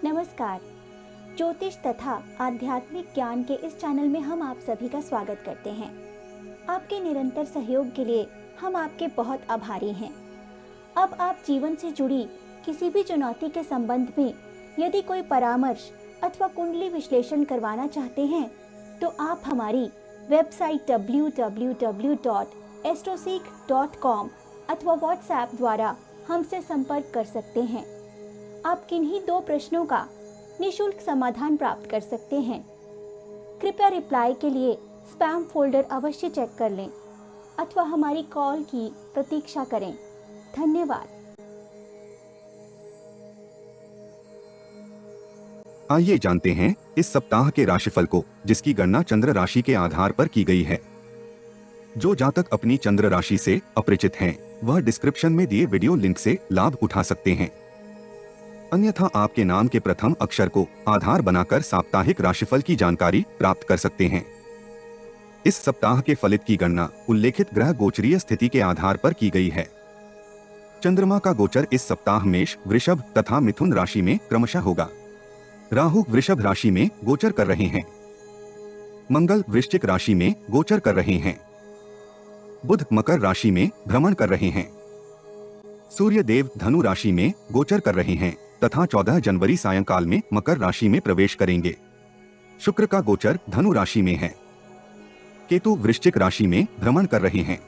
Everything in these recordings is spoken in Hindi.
नमस्कार। ज्योतिष तथा आध्यात्मिक ज्ञान के इस चैनल में हम आप सभी का स्वागत करते हैं। आपके निरंतर सहयोग के लिए हम आपके बहुत आभारी हैं। अब आप जीवन से जुड़ी किसी भी चुनौती के संबंध में यदि कोई परामर्श अथवा कुंडली विश्लेषण करवाना चाहते हैं तो आप हमारी वेबसाइट www.astroseek.com अथवा व्हाट्सएप द्वारा हमसे संपर्क कर सकते हैं। आप किन्हीं 2 प्रश्नों का निशुल्क समाधान प्राप्त कर सकते हैं। कृपया रिप्लाई के लिए स्पैम फोल्डर अवश्य चेक कर लें अथवा हमारी कॉल की प्रतीक्षा करें। धन्यवाद। आइए जानते हैं इस सप्ताह के राशिफल को, जिसकी गणना चंद्र राशि के आधार पर की गई है। जो जातक अपनी चंद्र राशि से अपरिचित हैं, वह डिस्क्रिप्शन में दिए वीडियो लिंक से लाभ उठा सकते हैं। अन्यथा आपके नाम के प्रथम अक्षर को आधार बनाकर साप्ताहिक राशिफल की जानकारी प्राप्त कर सकते हैं। इस सप्ताह के फलित की गणना उल्लेखित ग्रह गोचरीय स्थिति के आधार पर की गई है। चंद्रमा का गोचर इस सप्ताह मेष, वृषभ तथा मिथुन राशि में क्रमशः होगा। राहु वृषभ राशि में गोचर कर रहे हैं। मंगल वृश्चिक राशि में गोचर कर रहे हैं। बुध मकर राशि में भ्रमण कर रहे हैं। सूर्य देव धनु राशि में गोचर कर रहे हैं तथा 14 जनवरी सायंकाल में मकर राशि में प्रवेश करेंगे। शुक्र का गोचर धनु राशि में है। केतु वृश्चिक राशि में भ्रमण कर रहे हैं।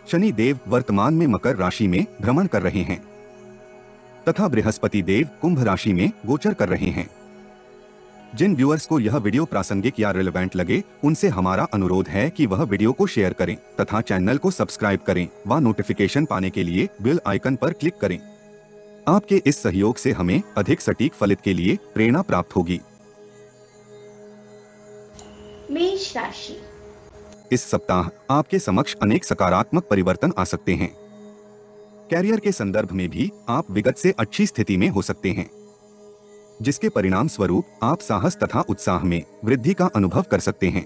शनि देव वर्तमान में मकर राशि में भ्रमण कर रहे हैं तथा बृहस्पति देव कुंभ राशि में गोचर कर रहे हैं। जिन व्यूअर्स को यह वीडियो प्रासंगिक या रिलेवेंट लगे, उनसे हमारा अनुरोध है कि वह वीडियो को शेयर करें तथा चैनल को सब्सक्राइब करें व नोटिफिकेशन पाने के लिए बेल आइकन पर क्लिक करें। आपके इस सहयोग से हमें अधिक सटीक फलित के लिए प्रेरणा प्राप्त होगी। मेष राशि। इस सप्ताह आपके समक्ष अनेक सकारात्मक परिवर्तन आ सकते हैं। कैरियर के संदर्भ में भी आप विगत से अच्छी स्थिति में हो सकते हैं, जिसके परिणाम स्वरूप आप साहस तथा उत्साह में वृद्धि का अनुभव कर सकते हैं।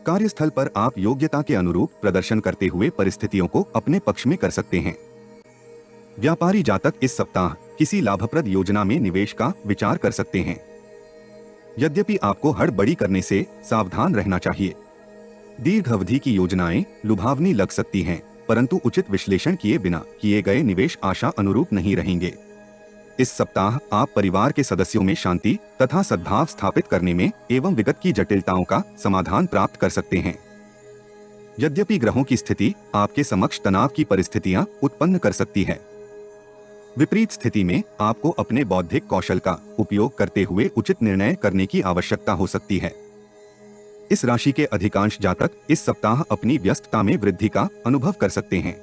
कार्यस्थल पर आप योग्यता के अनुरूप प्रदर्शन करते हुए परिस्थितियों को अपने पक्ष में कर सकते हैं। व्यापारी जातक इस सप्ताह किसी लाभप्रद योजना में निवेश का विचार कर सकते हैं। यद्यपि आपको हड़बड़ी करने से सावधान रहना चाहिए। दीर्घ अवधि की योजनाएं लुभावनी लग सकती हैं, परंतु उचित विश्लेषण किए बिना किए गए निवेश आशा अनुरूप नहीं रहेंगे। इस सप्ताह आप परिवार के सदस्यों में शांति तथा सद्भाव स्थापित करने में एवं विगत की जटिलताओं का समाधान प्राप्त कर सकते हैं। यद्यपि ग्रहों की स्थिति आपके समक्ष तनाव की परिस्थितियां उत्पन्न कर सकती है। विपरीत स्थिति में आपको अपने बौद्धिक कौशल का उपयोग करते हुए उचित निर्णय करने की आवश्यकता हो सकती है। इस राशि के अधिकांश जातक इस सप्ताह अपनी व्यस्तता में वृद्धि का अनुभव कर सकते हैं।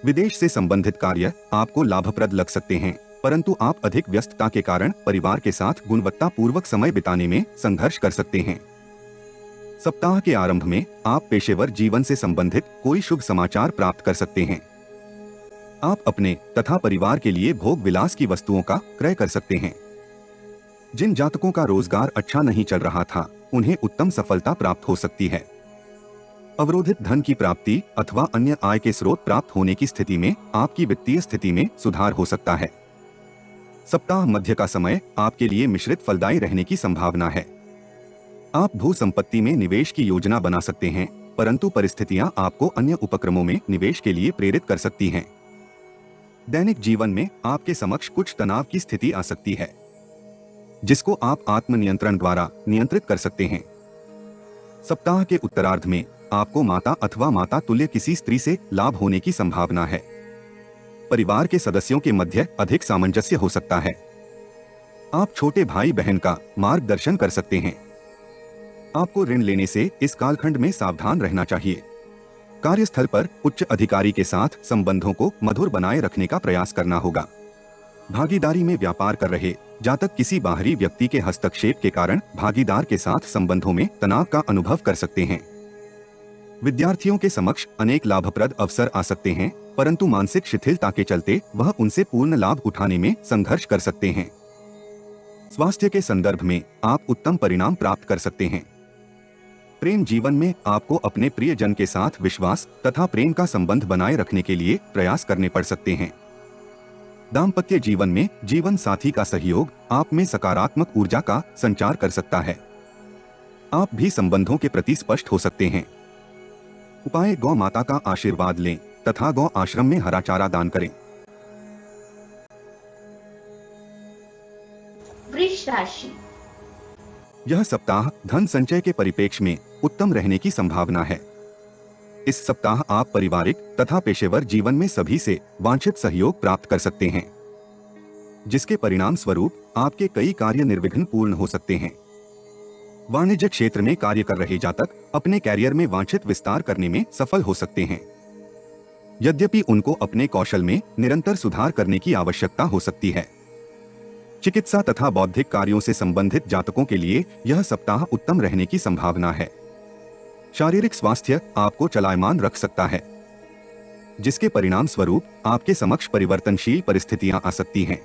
विदेश से संबंधित कार्य आपको लाभप्रद लग सकते हैं, परंतु आप अधिक व्यस्तता के कारण परिवार के साथ गुणवत्तापूर्वक समय बिताने में संघर्ष कर सकते हैं। सप्ताह के आरंभ में आप पेशेवर जीवन से संबंधित कोई शुभ समाचार प्राप्त कर सकते हैं। आप अपने तथा परिवार के लिए भोग विलास की वस्तुओं का क्रय कर सकते हैं। जिन जातकों का रोजगार अच्छा नहीं चल रहा था, उन्हें उत्तम सफलता प्राप्त हो सकती है। अवरोधित धन की प्राप्ति अथवा अन्य आय के स्रोत प्राप्त होने की स्थिति में आपकी वित्तीय स्थिति में सुधार हो सकता है। सप्ताह मध्य का समय आपके लिए मिश्रित फलदायी रहने की संभावना है। आप भू संपत्ति में निवेश की योजना बना सकते हैं, परंतु परिस्थितियां आपको अन्य उपक्रमों में निवेश के लिए प्रेरित कर सकती हैं। दैनिक जीवन में आपके समक्ष कुछ तनाव की स्थिति आ सकती है, जिसको आप आत्मनियंत्रण द्वारा नियंत्रित कर सकते हैं। सप्ताह के उत्तरार्ध में आपको माता अथवा माता तुल्य किसी स्त्री से लाभ होने की संभावना है। परिवार के सदस्यों के मध्य अधिक सामंजस्य हो सकता है। आप छोटे भाई बहन का मार्गदर्शन कर सकते हैं। आपको ऋण लेने से इस कालखंड में सावधान रहना चाहिए। कार्यस्थल पर उच्च अधिकारी के साथ संबंधों को मधुर बनाए रखने का प्रयास करना होगा। भागीदारी में व्यापार कर रहे जातक किसी बाहरी व्यक्ति के हस्तक्षेप के कारण भागीदार के साथ संबंधों में तनाव का अनुभव कर सकते हैं। विद्यार्थियों के समक्ष अनेक लाभप्रद अवसर आ सकते हैं, परंतु मानसिक शिथिलता के चलते वह उनसे पूर्ण लाभ उठाने में संघर्ष कर सकते हैं। स्वास्थ्य के संदर्भ में आप उत्तम परिणाम प्राप्त कर सकते हैं। प्रेम जीवन में आपको अपने प्रियजन के साथ विश्वास तथा प्रेम का संबंध बनाए रखने के लिए प्रयास करने पड़ सकते हैं। दाम्पत्य जीवन में जीवन साथी का सहयोग आप में सकारात्मक ऊर्जा का संचार कर सकता है। आप भी संबंधों के प्रति स्पष्ट हो सकते हैं। उपाय: गौ माता का आशीर्वाद लें तथा गौ आश्रम में हरा चारा दान करें। वृष राशि। यह सप्ताह धन संचय के परिप्रेक्ष्य में उत्तम रहने की संभावना है। इस सप्ताह आप पारिवारिक तथा पेशेवर जीवन में सभी से वांछित सहयोग प्राप्त कर सकते हैं, जिसके परिणाम स्वरूप आपके कई कार्य निर्विघ्न पूर्ण हो सकते हैं। वाणिज्य क्षेत्र में कार्य कर रहे जातक अपने कैरियर में वांछित विस्तार करने में सफल हो सकते हैं, यद्यपि उनको अपने कौशल में निरंतर सुधार करने की आवश्यकता हो सकती है। चिकित्सा तथा बौद्धिक कार्यों से संबंधित जातकों के लिए यह सप्ताह उत्तम रहने की संभावना है। शारीरिक स्वास्थ्य आपको चलायमान रख सकता है, जिसके परिणाम स्वरूप आपके समक्ष परिवर्तनशील परिस्थितियां आ सकती हैं।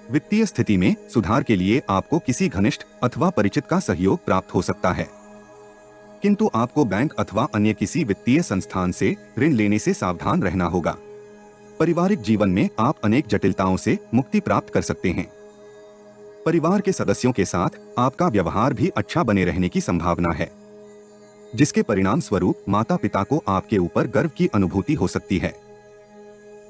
वित्तीय स्थिति में सुधार के लिए आपको किसी घनिष्ठ अथवा परिचित का सहयोग प्राप्त हो सकता है, किंतु आपको बैंक अथवा अन्य किसी वित्तीय संस्थान से ऋण लेने से सावधान रहना होगा। पारिवारिक जीवन में आप अनेक जटिलताओं से मुक्ति प्राप्त कर सकते हैं। परिवार के सदस्यों के साथ आपका व्यवहार भी अच्छा बने रहने की संभावना है, जिसके परिणाम स्वरूप माता पिता को आपके ऊपर गर्व की अनुभूति हो सकती है।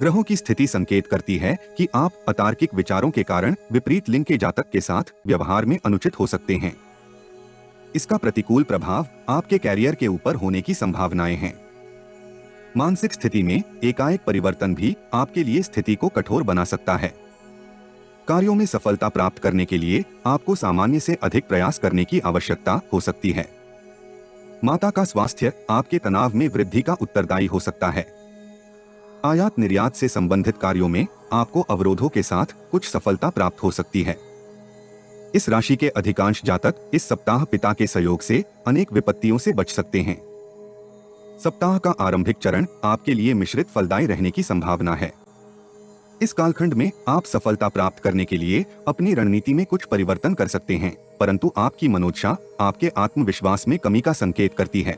ग्रहों की स्थिति संकेत करती है कि आप अतार्किक विचारों के कारण विपरीत लिंग के जातक के साथ व्यवहार में अनुचित हो सकते हैं। इसका प्रतिकूल प्रभाव आपके कैरियर के ऊपर होने की संभावनाएं हैं। मानसिक स्थिति में एकाएक परिवर्तन भी आपके लिए स्थिति को कठोर बना सकता है। कार्यों में सफलता प्राप्त करने के लिए आपको सामान्य से अधिक प्रयास करने की आवश्यकता हो सकती है। माता का स्वास्थ्य आपके तनाव में वृद्धि का उत्तरदायी हो सकता है। आयात निर्यात से संबंधित कार्यों में आपको अवरोधों के साथ कुछ सफलता प्राप्त हो सकती है। इस राशि के अधिकांश जातक इस सप्ताह पिता के सहयोग से अनेक विपत्तियों से बच सकते हैं। सप्ताह का आरंभिक चरण आपके लिए मिश्रित फलदायी रहने की संभावना है। इस कालखंड में आप सफलता प्राप्त करने के लिए अपनी रणनीति में कुछ परिवर्तन कर सकते हैं, परंतु आपकी मनोदशा आपके आत्मविश्वास में कमी का संकेत करती है।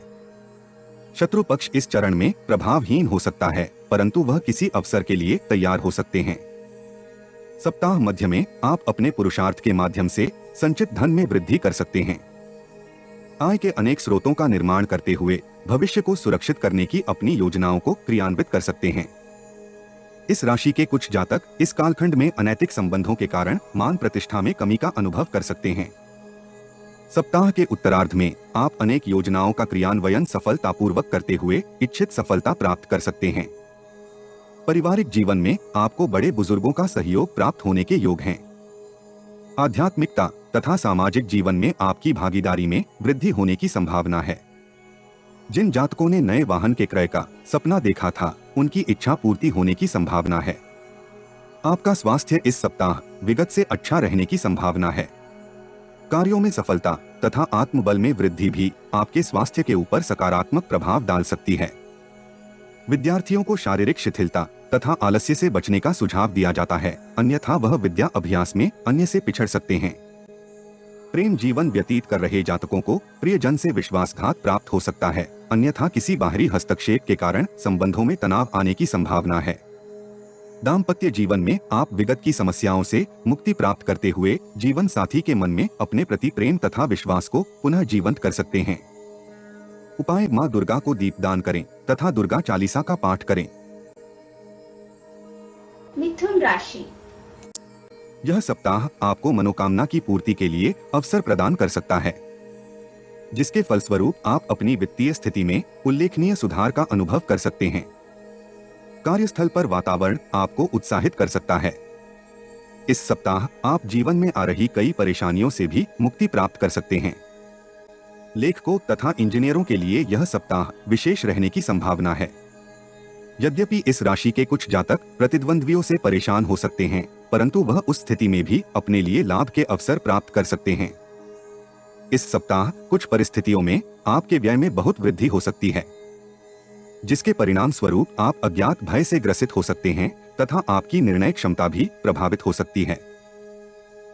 शत्रु पक्ष इस चरण में प्रभावहीन हो सकता है, परंतु वह किसी अवसर के लिए तैयार हो सकते हैं। सप्ताह मध्य में आप अपने पुरुषार्थ के माध्यम से संचित धन में वृद्धि कर सकते हैं। आय के अनेक स्रोतों का निर्माण करते हुए भविष्य को सुरक्षित करने की अपनी योजनाओं को क्रियान्वित कर सकते हैं। इस राशि के कुछ जातक इस कालखंड में अनैतिक संबंधों के कारण मान प्रतिष्ठा में कमी का अनुभव कर सकते हैं। सप्ताह के उत्तरार्ध में आप अनेक योजनाओं का क्रियान्वयन सफलतापूर्वक करते हुए इच्छित सफलता प्राप्त कर सकते हैं। पारिवारिक जीवन में आपको बड़े बुजुर्गों का सहयोग प्राप्त होने के योग हैं। आध्यात्मिकता तथा सामाजिक जीवन में आपकी भागीदारी में वृद्धि होने की संभावना है। जिन जातकों ने नए वाहन के क्रय का सपना देखा था, उनकी इच्छा पूर्ति होने की संभावना है। आपका स्वास्थ्य इस सप्ताह विगत से अच्छा रहने की संभावना है। कार्यों में सफलता तथा आत्मबल में वृद्धि भी आपके स्वास्थ्य के ऊपर सकारात्मक प्रभाव डाल सकती है। विद्यार्थियों को शारीरिक शिथिलता तथा आलस्य से बचने का सुझाव दिया जाता है, अन्यथा वह विद्या अभ्यास में अन्य से पिछड़ सकते हैं। प्रेम जीवन व्यतीत कर रहे जातकों को प्रियजन से विश्वासघात प्राप्त हो सकता है, अन्यथा किसी बाहरी हस्तक्षेप के कारण संबंधों में तनाव आने की संभावना है। दाम्पत्य जीवन में आप विगत की समस्याओं से मुक्ति प्राप्त करते हुए जीवन साथी के मन में अपने प्रति प्रेम तथा विश्वास को पुनः जीवंत कर सकते हैं। उपाय: माँ दुर्गा को दीपदान करें तथा दुर्गा चालीसा का पाठ करें। मिथुन राशि। यह सप्ताह आपको मनोकामना की पूर्ति के लिए अवसर प्रदान कर सकता है, जिसके फलस्वरूप आप अपनी वित्तीय स्थिति में उल्लेखनीय सुधार का अनुभव कर सकते हैं। कार्यस्थल पर वातावरण आपको उत्साहित कर सकता है। इस सप्ताह आप जीवन में आ रही कई परेशानियों से भी मुक्ति प्राप्त कर सकते हैं। लेखकों तथा इंजीनियरों के लिए यह सप्ताह विशेष रहने की संभावना है। यद्यपि इस राशि के कुछ जातक प्रतिद्वंद्वियों से परेशान हो सकते हैं, परंतु वह उस स्थिति में भी अपने लिए लाभ के अवसर प्राप्त कर सकते हैं। इस सप्ताह कुछ परिस्थितियों में आपके व्यय में बहुत वृद्धि हो सकती है, जिसके परिणाम स्वरूप आप अज्ञात भय से ग्रसित हो सकते हैं तथा आपकी निर्णय क्षमता भी प्रभावित हो सकती है।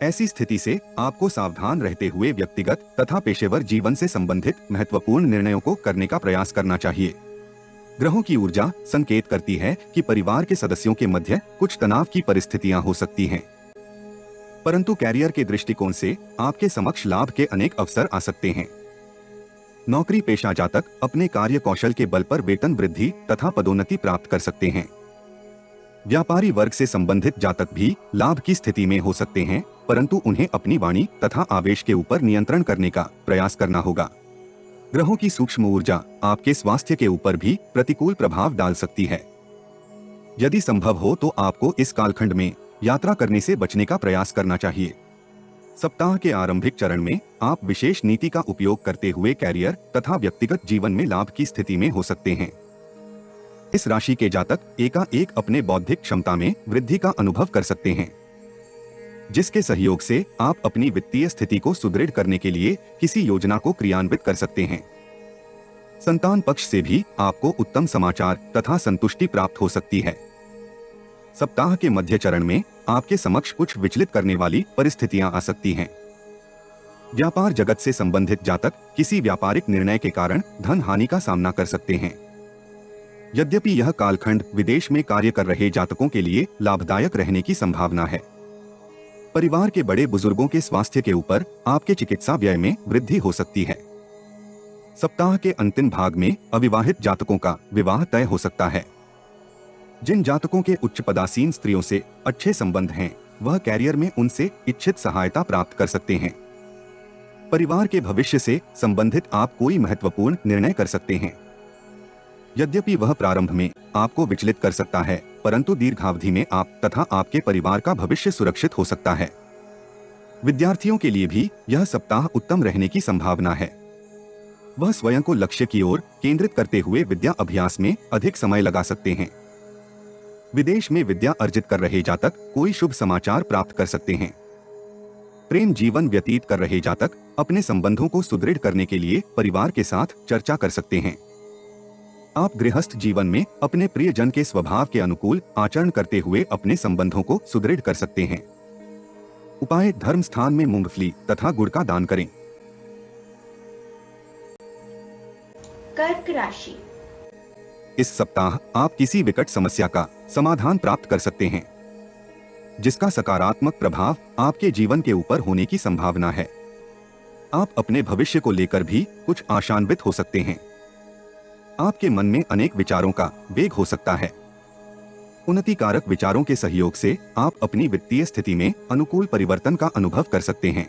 ऐसी स्थिति से आपको सावधान रहते हुए व्यक्तिगत तथा पेशेवर जीवन से संबंधित महत्वपूर्ण निर्णयों को करने का प्रयास करना चाहिए। ग्रहों की ऊर्जा संकेत करती है कि परिवार के सदस्यों के मध्य कुछ तनाव की परिस्थितियां हो सकती हैं। परंतु कैरियर के दृष्टिकोण से आपके समक्ष लाभ के अनेक अवसर आ सकते हैं। नौकरी पेशा जातक अपने कार्य कौशल के बल पर वेतन वृद्धि तथा पदोन्नति प्राप्त कर सकते हैं। व्यापारी वर्ग से संबंधित जातक भी लाभ की स्थिति में हो सकते हैं, परंतु उन्हें अपनी वाणी तथा आवेश के ऊपर नियंत्रण करने का प्रयास करना होगा। ग्रहों की सूक्ष्म ऊर्जा आपके स्वास्थ्य के ऊपर भी प्रतिकूल प्रभाव डाल सकती है। यदि संभव हो तो आपको इस कालखंड में यात्रा करने से बचने का प्रयास करना चाहिए। सप्ताह के आरंभिक चरण में आप विशेष नीति का उपयोग करते हुए कैरियर तथा व्यक्तिगत जीवन में लाभ की स्थिति में हो सकते हैं। इस राशि के जातक एकाएक अपने बौद्धिक क्षमता में वृद्धि का अनुभव कर सकते हैं, जिसके सहयोग से आप अपनी वित्तीय स्थिति को सुदृढ़ करने के लिए किसी योजना को क्रियान्वित कर सकते हैं। संतान पक्ष से भी आपको उत्तम समाचार तथा संतुष्टि प्राप्त हो सकती है। सप्ताह के मध्य चरण में आपके समक्ष कुछ विचलित करने वाली परिस्थितियां आ सकती हैं। व्यापार जगत से संबंधित जातक किसी व्यापारिक निर्णय के कारण धन हानि का सामना कर सकते हैं। यद्यपि यह कालखंड विदेश में कार्य कर रहे जातकों के लिए लाभदायक रहने की संभावना है। परिवार के बड़े बुजुर्गों के स्वास्थ्य के ऊपर आपके चिकित्सा व्यय में वृद्धि हो सकती है। सप्ताह के अंतिम भाग में अविवाहित जातकों का विवाह तय हो सकता है। जिन जातकों के उच्च पदासीन स्त्रियों से अच्छे संबंध हैं, वह कैरियर में उनसे इच्छित सहायता प्राप्त कर सकते हैं। परिवार के भविष्य से संबंधित आप कोई महत्वपूर्ण निर्णय कर सकते हैं। यद्यपि वह प्रारंभ में आपको विचलित कर सकता है, परंतु दीर्घावधि में आप तथा आपके परिवार का भविष्य सुरक्षित हो सकता है। विद्यार्थियों के लिए भी यह सप्ताह उत्तम रहने की संभावना है। वह स्वयं को लक्ष्य की ओर केंद्रित करते हुए विद्या अभ्यास में अधिक समय लगा सकते हैं। विदेश में विद्या अर्जित कर रहे जातक कोई शुभ समाचार प्राप्त कर सकते हैं। प्रेम जीवन व्यतीत कर रहे जातक अपने संबंधों को सुदृढ़ करने के लिए परिवार के साथ चर्चा कर सकते हैं। आप गृहस्थ जीवन में अपने प्रियजन के स्वभाव के अनुकूल आचरण करते हुए अपने संबंधों को सुदृढ़ कर सकते हैं। उपाय: धर्म स्थान में मूंगफली तथा गुड़ का दान करें। कर्क राशि। इस सप्ताह आप किसी विकट समस्या का समाधान प्राप्त कर सकते हैं, जिसका सकारात्मक प्रभाव आपके जीवन के ऊपर होने की संभावना है। आप अपने भविष्य को लेकर भी कुछ आशान्वित हो सकते हैं। आपके मन में अनेक विचारों का वेग हो सकता है। उन्नतिकारक विचारों के सहयोग से आप अपनी वित्तीय स्थिति में अनुकूल परिवर्तन का अनुभव कर सकते हैं।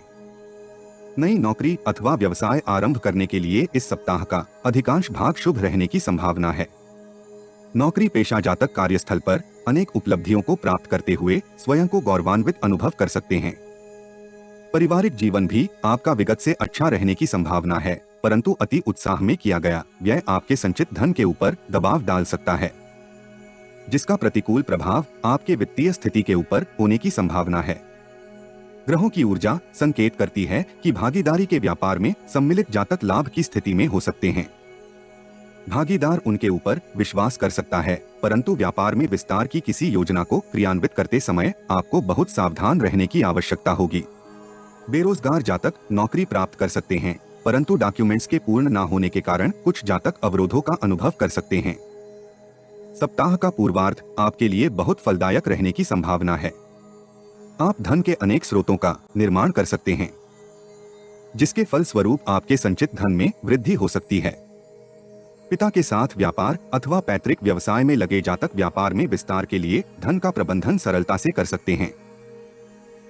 नई नौकरी अथवा व्यवसाय आरंभ करने के लिए इस सप्ताह का अधिकांश भाग शुभ रहने की संभावना है। नौकरी पेशा जातक कार्यस्थल पर अनेक उपलब्धियों को प्राप्त करते हुए स्वयं को गौरवान्वित अनुभव कर सकते हैं। पारिवारिक जीवन भी आपका विगत से अच्छा रहने की संभावना है, परंतु अति उत्साह में किया गया व्यय आपके संचित धन के ऊपर दबाव डाल सकता है, जिसका प्रतिकूल प्रभाव आपके वित्तीय स्थिति के ऊपर होने की संभावना है। ग्रहों की ऊर्जा संकेत करती है कि भागीदारी के व्यापार में सम्मिलित जातक लाभ की स्थिति में हो सकते हैं। भागीदार उनके ऊपर विश्वास कर सकता है, परंतु व्यापार में विस्तार की किसी योजना को क्रियान्वित करते समय आपको बहुत सावधान रहने की आवश्यकता होगी। बेरोजगार जातक नौकरी प्राप्त कर सकते हैं, परंतु डॉक्यूमेंट्स के पूर्ण न होने के कारण कुछ जातक अवरोधों का अनुभव कर सकते हैं। सप्ताह का पूर्वार्ध आपके लिए बहुत फलदायक रहने की संभावना है। आप धन के अनेक स्रोतों का निर्माण कर सकते हैं, जिसके फलस्वरूप आपके संचित धन में वृद्धि हो सकती है। पिता के साथ व्यापार अथवा पैतृक व्यवसाय में लगे जातक व्यापार में विस्तार के लिए धन का प्रबंधन सरलता से कर सकते हैं।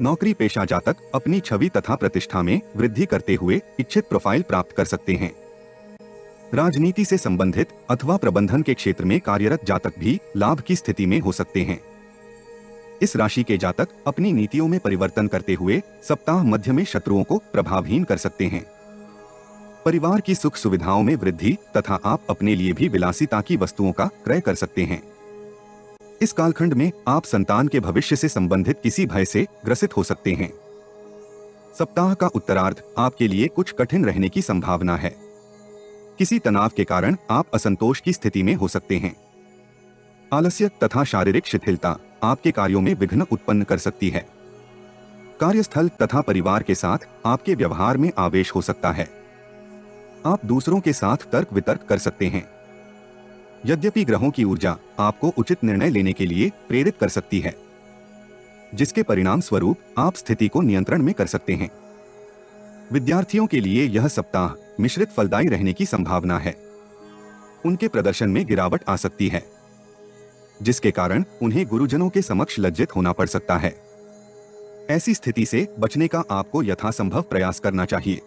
नौकरी पेशा जातक अपनी छवि तथा प्रतिष्ठा में वृद्धि करते हुए इच्छित प्रोफाइल प्राप्त कर सकते हैं। राजनीति से संबंधित अथवा प्रबंधन के क्षेत्र में कार्यरत जातक भी लाभ की स्थिति में हो सकते हैं। इस राशि के जातक अपनी नीतियों में परिवर्तन करते हुए सप्ताह मध्य में शत्रुओं को प्रभावहीन कर सकते हैं। परिवार की सुख सुविधाओं में वृद्धि तथा आप अपने लिए भी विलासिता की वस्तुओं का क्रय कर सकते हैं। इस कालखंड में आप संतान के भविष्य से संबंधित किसी भय से ग्रसित हो सकते हैं। सप्ताह का उत्तरार्ध आपके लिए कुछ कठिन रहने की संभावना है। किसी तनाव के कारण आप असंतोष की स्थिति में हो सकते हैं। आलस्य तथा शारीरिक शिथिलता आपके कार्यों में विघ्न उत्पन्न कर सकती है। कार्यस्थल तथा परिवार के साथ आपके व्यवहार में आवेश हो सकता है। आप दूसरों के साथ तर्क वितर्क कर सकते हैं। यद्यपि ग्रहों की ऊर्जा आपको उचित निर्णय लेने के लिए प्रेरित कर सकती है, जिसके परिणाम स्वरूप आप स्थिति को नियंत्रण में कर सकते हैं। विद्यार्थियों के लिए यह सप्ताह मिश्रित फलदायी रहने की संभावना है। उनके प्रदर्शन में गिरावट आ सकती है, जिसके कारण उन्हें गुरुजनों के समक्ष लज्जित होना पड़ सकता है। ऐसी स्थिति से बचने का आपको यथासंभव प्रयास करना चाहिए।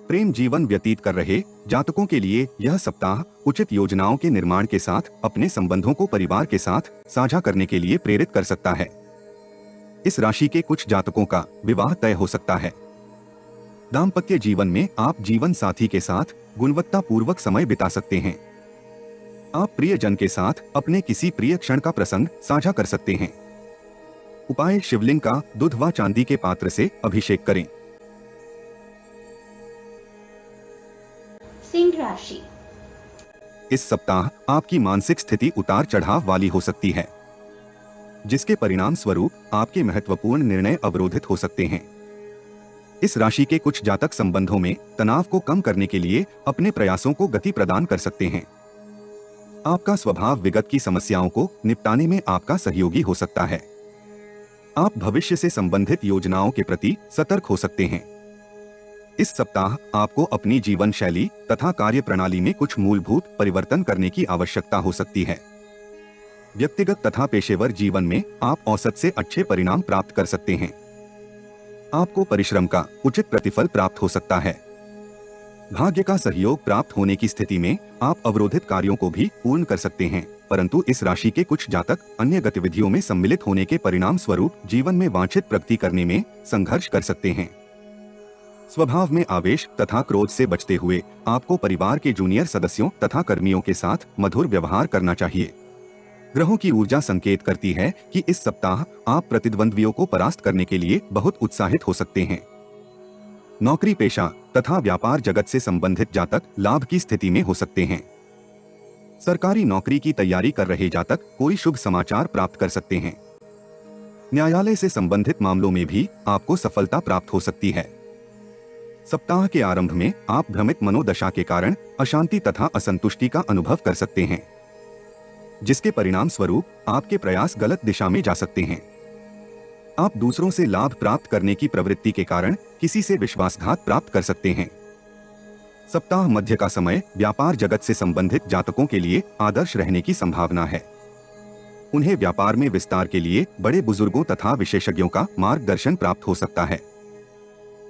प्रेम जीवन व्यतीत कर रहे जातकों के लिए यह सप्ताह उचित योजनाओं के निर्माण के साथ अपने संबंधों को परिवार के साथ साझा करने के लिए प्रेरित कर सकता है। इस राशि के कुछ जातकों का विवाह तय हो सकता है। दाम्पत्य जीवन में आप जीवन साथी के साथ गुणवत्तापूर्वक समय बिता सकते हैं। आप प्रियजन के साथ अपने किसी प्रिय क्षण का प्रसंग साझा कर सकते हैं। उपाय: शिवलिंग का दूध व चांदी के पात्र से अभिषेक करें। सिंह राशि। इस सप्ताह आपकी मानसिक स्थिति उतार चढ़ाव वाली हो सकती है, जिसके परिणाम स्वरूप आपके महत्वपूर्ण निर्णय अवरोधित हो सकते हैं। इस राशि के कुछ जातक संबंधों में तनाव को कम करने के लिए अपने प्रयासों को गति प्रदान कर सकते हैं। आपका स्वभाव विगत की समस्याओं को निपटाने में आपका सहयोगी हो सकता है। आप भविष्य से संबंधित योजनाओं के प्रति सतर्क हो सकते हैं। इस सप्ताह आपको अपनी जीवन शैली तथा कार्य प्रणाली में कुछ मूलभूत परिवर्तन करने की आवश्यकता हो सकती है। व्यक्तिगत तथा पेशेवर जीवन में आप औसत से अच्छे परिणाम प्राप्त कर सकते हैं। आपको परिश्रम का उचित प्रतिफल प्राप्त हो सकता है। भाग्य का सहयोग प्राप्त होने की स्थिति में आप अवरोधित कार्यों को भी पूर्ण कर सकते हैं, परंतु इस राशि के कुछ जातक अन्य गतिविधियों में सम्मिलित होने के परिणाम स्वरूप जीवन में वांछित प्रगति करने में संघर्ष कर सकते हैं। स्वभाव में आवेश तथा क्रोध से बचते हुए आपको परिवार के जूनियर सदस्यों तथा कर्मियों के साथ मधुर व्यवहार करना चाहिए। ग्रहों की ऊर्जा संकेत करती है कि इस सप्ताह आप प्रतिद्वंद्वियों को परास्त करने के लिए बहुत उत्साहित हो सकते हैं। नौकरी पेशा तथा व्यापार जगत से संबंधित जातक लाभ की स्थिति में हो सकते हैं। सरकारी नौकरी की तैयारी कर रहे जातक कोई शुभ समाचार प्राप्त कर सकते हैं। न्यायालय से संबंधित मामलों में भी आपको सफलता प्राप्त हो सकती है। सप्ताह के आरंभ में आप भ्रमित मनोदशा के कारण अशांति तथा असंतुष्टि का अनुभव कर सकते हैं, जिसके परिणाम स्वरूप आपके प्रयास गलत दिशा में जा सकते हैं। आप दूसरों से लाभ प्राप्त करने की प्रवृत्ति के कारण किसी से विश्वासघात प्राप्त कर सकते हैं। सप्ताह मध्य का समय व्यापार जगत से संबंधित जातकों के लिए आदर्श रहने की संभावना है। उन्हें व्यापार में विस्तार के लिए बड़े बुजुर्गों तथा विशेषज्ञों का मार्गदर्शन प्राप्त हो सकता है।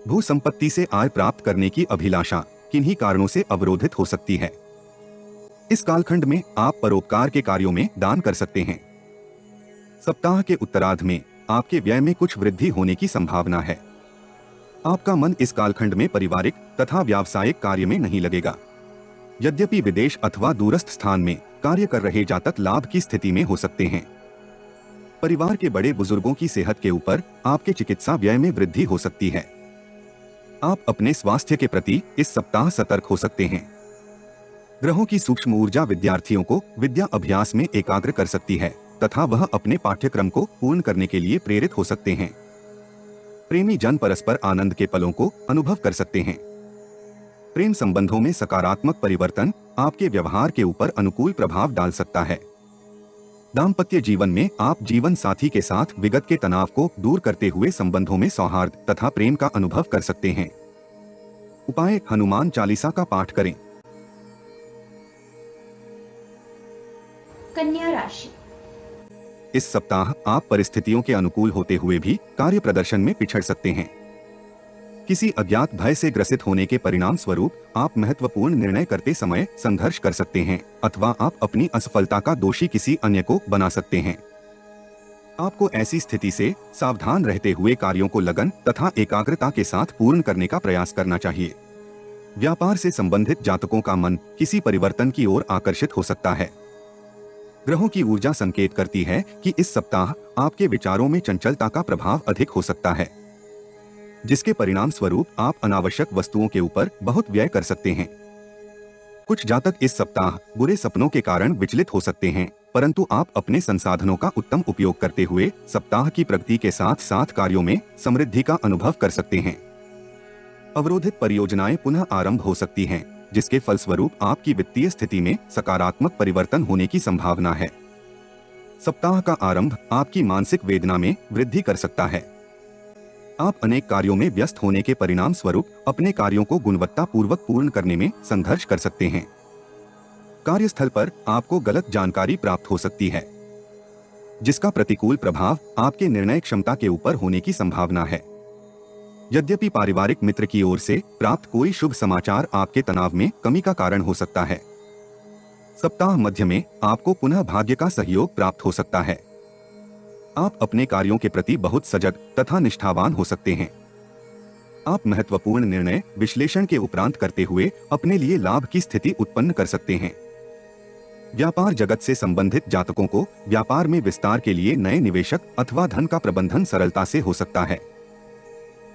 भू संपत्ति से आय प्राप्त करने की अभिलाषा किन्हीं कारणों से अवरोधित हो सकती है। इस कालखंड में आप परोपकार के कार्यों में दान कर सकते हैं। सप्ताह के उत्तरार्ध में आपके व्यय में कुछ वृद्धि होने की संभावना है। आपका मन इस कालखंड में पारिवारिक तथा व्यावसायिक कार्य में नहीं लगेगा। यद्यपि विदेश अथवा दूरस्थ स्थान में कार्य कर रहे जातक लाभ की स्थिति में हो सकते हैं। परिवार के बड़े बुजुर्गों की सेहत के ऊपर आपके चिकित्सा व्यय में वृद्धि हो सकती है। आप अपने स्वास्थ्य के प्रति इस सप्ताह सतर्क हो सकते हैं। ग्रहों की सूक्ष्म ऊर्जा विद्यार्थियों को विद्या अभ्यास में एकाग्र कर सकती है तथा वह अपने पाठ्यक्रम को पूर्ण करने के लिए प्रेरित हो सकते हैं। प्रेमी जन परस्पर आनंद के पलों को अनुभव कर सकते हैं। प्रेम संबंधों में सकारात्मक परिवर्तन आपके व्यवहार के ऊपर अनुकूल प्रभाव डाल सकता है। दाम्पत्य जीवन में आप जीवन साथी के साथ विगत के तनाव को दूर करते हुए संबंधों में सौहार्द तथा प्रेम का अनुभव कर सकते हैं। उपाय: हनुमान चालीसा का पाठ करें। कन्या राशि। इस सप्ताह आप परिस्थितियों के अनुकूल होते हुए भी कार्य प्रदर्शन में पिछड़ सकते हैं। किसी अज्ञात भय से ग्रसित होने के परिणाम स्वरूप आप महत्वपूर्ण निर्णय करते समय संघर्ष कर सकते हैं अथवा आप अपनी असफलता का दोषी किसी अन्य को बना सकते हैं। आपको ऐसी स्थिति से सावधान रहते हुए कार्यों को लगन तथा एकाग्रता के साथ पूर्ण करने का प्रयास करना चाहिए। व्यापार से संबंधित जातकों का मन किसी परिवर्तन की ओर आकर्षित हो सकता है। ग्रहों की ऊर्जा संकेत करती है कि इस सप्ताह आपके विचारों में चंचलता का प्रभाव अधिक हो सकता है, जिसके परिणाम स्वरूप आप अनावश्यक वस्तुओं के ऊपर बहुत व्यय कर सकते हैं। कुछ जातक इस सप्ताह बुरे सपनों के कारण विचलित हो सकते हैं, परंतु आप अपने संसाधनों का उत्तम उपयोग करते हुए सप्ताह की प्रगति के साथ साथ कार्यों में समृद्धि का अनुभव कर सकते हैं। अवरोधित परियोजनाएं पुनः आरंभ हो सकती हैं, जिसके फलस्वरूप आपकी वित्तीय स्थिति में सकारात्मक परिवर्तन होने की संभावना है। सप्ताह का आरंभ आपकी मानसिक वेदना में वृद्धि कर सकता है। आप अनेक कार्यों में व्यस्त होने के परिणाम स्वरूप अपने कार्यों को गुणवत्तापूर्वक पूर्ण करने में संघर्ष कर सकते हैं। कार्यस्थल पर आपको गलत जानकारी प्राप्त हो सकती है, जिसका प्रतिकूल प्रभाव आपके निर्णय क्षमता के ऊपर होने की संभावना है। यद्यपि पारिवारिक मित्र की ओर से प्राप्त कोई शुभ समाचार आपके तनाव में कमी का कारण हो सकता है। सप्ताह मध्य में आपको पुनः भाग्य का सहयोग प्राप्त हो सकता है। आप अपने कार्यों के प्रति बहुत सजग तथा निष्ठावान हो सकते हैं। आप महत्वपूर्ण निर्णय विश्लेषण के उपरांत करते हुए अपने लिए लाभ की स्थिति उत्पन्न कर सकते हैं। व्यापार जगत से संबंधित जातकों को व्यापार में विस्तार के लिए नए निवेशक अथवा धन का प्रबंधन सरलता से हो सकता है।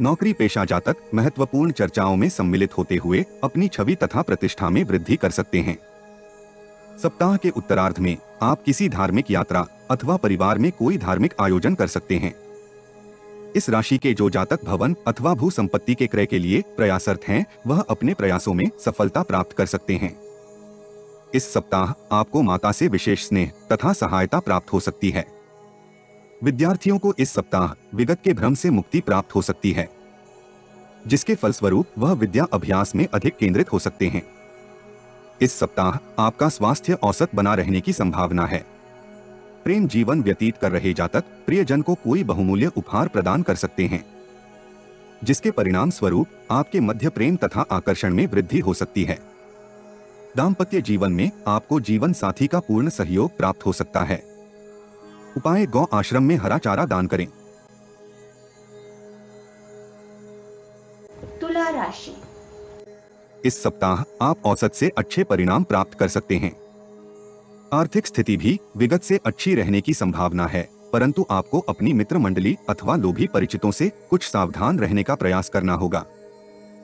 नौकरी पेशा जातक महत्वपूर्ण चर्चाओं में सम्मिलित होते हुए अपनी छवि तथा प्रतिष्ठा में वृद्धि कर सकते हैं। सप्ताह के उत्तरार्ध में आप किसी धार्मिक यात्रा अथवा परिवार में कोई धार्मिक आयोजन कर सकते हैं। इस राशि के जो जातक भवन अथवा भू संपत्ति के क्रय के लिए प्रयासरत हैं, वह अपने प्रयासों में सफलता प्राप्त कर सकते हैं। इस सप्ताह आपको माता से विशेष स्नेह तथा सहायता प्राप्त हो सकती है। विद्यार्थियों को इस सप्ताह विगत के भ्रम से मुक्ति प्राप्त हो सकती है, जिसके फलस्वरूप वह विद्या अभ्यास में अधिक केंद्रित हो सकते हैं। इस सप्ताह आपका स्वास्थ्य औसत बना रहने की संभावना है। प्रेम जीवन व्यतीत कर रहे जातक प्रियजन को कोई बहुमूल्य उपहार प्रदान कर सकते हैं, जिसके परिणाम स्वरूप आपके मध्य प्रेम तथा आकर्षण में वृद्धि हो सकती है। दाम्पत्य जीवन में आपको जीवन साथी का पूर्ण सहयोग प्राप्त हो सकता है। उपाय: गौ आश्रम में हरा चारा दान करें। तुला राशि। इस सप्ताह आप औसत से अच्छे परिणाम प्राप्त कर सकते हैं। आर्थिक स्थिति भी विगत से अच्छी रहने की संभावना है, परंतु आपको अपनी मित्र मंडली अथवा लोभी परिचितों से कुछ सावधान रहने का प्रयास करना होगा।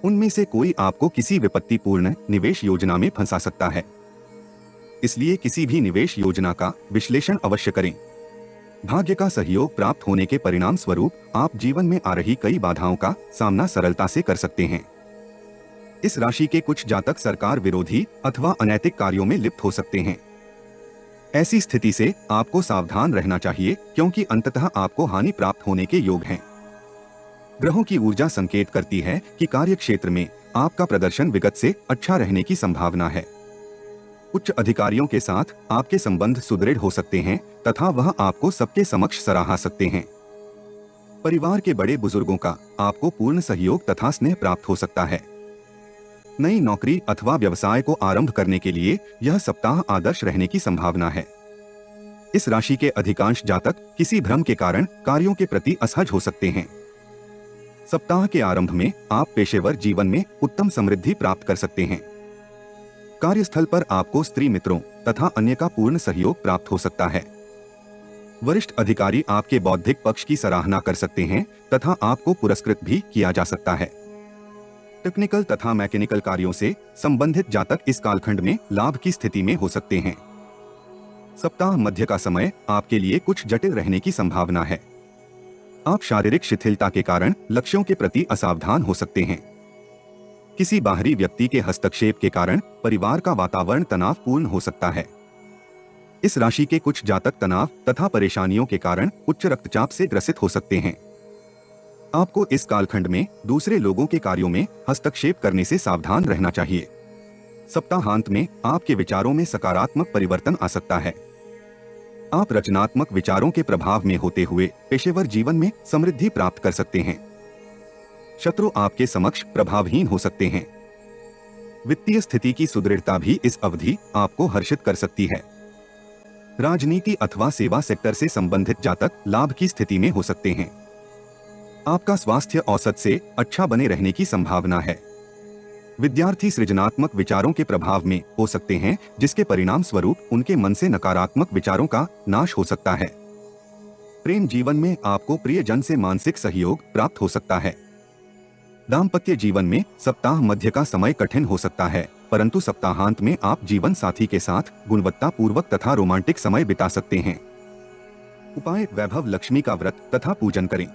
उनमें से कोई आपको किसी विपत्तिपूर्ण निवेश योजना में फंसा सकता है, इसलिए किसी भी निवेश योजना का विश्लेषण अवश्य करें। भाग्य का सहयोग प्राप्त होने के परिणाम स्वरूप आप जीवन में आ रही कई बाधाओं का सामना सरलता से कर सकते हैं। इस राशि के कुछ जातक सरकार विरोधी अथवा अनैतिक कार्यों में लिप्त हो सकते हैं। ऐसी स्थिति से आपको सावधान रहना चाहिए, क्योंकि अंततः आपको हानि प्राप्त होने के योग हैं। ग्रहों की ऊर्जा संकेत करती है कि कार्य क्षेत्र में आपका प्रदर्शन विगत से अच्छा रहने की संभावना है। उच्च अधिकारियों के साथ आपके संबंध सुदृढ़ हो सकते हैं तथा वह आपको सबके समक्ष सराहा सकते हैं। परिवार के बड़े बुजुर्गों का आपको पूर्ण सहयोग तथा स्नेह प्राप्त हो सकता है। नई नौकरी अथवा व्यवसाय को आरंभ करने के लिए यह सप्ताह आदर्श रहने की संभावना है। इस राशि के अधिकांश जातक किसी भ्रम के कारण कार्यों के प्रति असहज हो सकते हैं। सप्ताह के आरंभ में आप पेशेवर जीवन में उत्तम समृद्धि प्राप्त कर सकते हैं। कार्यस्थल पर आपको स्त्री मित्रों तथा अन्य का पूर्ण सहयोग प्राप्त हो सकता है। वरिष्ठ अधिकारी आपके बौद्धिक पक्ष की सराहना कर सकते हैं तथा आपको पुरस्कृत भी किया जा सकता है। टेक्निकल तथा मैकेनिकल कार्यों से संबंधित जातक इस कालखंड में लाभ की स्थिति में हो सकते हैं। सप्ताह मध्य का समय आपके लिए कुछ जटिल रहने की संभावना है। आप शारीरिक शिथिलता के कारण लक्ष्यों के प्रति असावधान हो सकते हैं। किसी बाहरी व्यक्ति के हस्तक्षेप के कारण परिवार का वातावरण तनावपूर्ण हो सकता है। इस राशि के कुछ जातक तनाव तथा परेशानियों के कारण उच्च रक्तचाप से ग्रसित हो सकते हैं। आपको इस कालखंड में दूसरे लोगों के कार्यों में हस्तक्षेप करने से सावधान रहना चाहिए। सप्ताहांत में आपके विचारों में सकारात्मक परिवर्तन आ सकता है। आप रचनात्मक विचारों के प्रभाव में होते हुए पेशेवर जीवन में समृद्धि प्राप्त कर सकते हैं। शत्रु आपके समक्ष प्रभावहीन हो सकते हैं। वित्तीय स्थिति की सुदृढ़ता भी इस अवधि आपको हर्षित कर सकती है। राजनीति अथवा सेवा सेक्टर से संबंधित जातक लाभ की स्थिति में हो सकते हैं। आपका स्वास्थ्य औसत से अच्छा बने रहने की संभावना है। विद्यार्थी सृजनात्मक विचारों के प्रभाव में हो सकते हैं, जिसके परिणाम स्वरूप उनके मन से नकारात्मक विचारों का नाश हो सकता है। प्रेम जीवन में आपको प्रियजन से मानसिक सहयोग प्राप्त हो सकता है। दाम्पत्य जीवन में सप्ताह मध्य का समय कठिन हो सकता है, परंतु सप्ताहांत में आप जीवन साथी के साथ गुणवत्तापूर्वक तथा रोमांटिक समय बिता सकते हैं। उपाय: वैभव लक्ष्मी का व्रत तथा पूजन करें।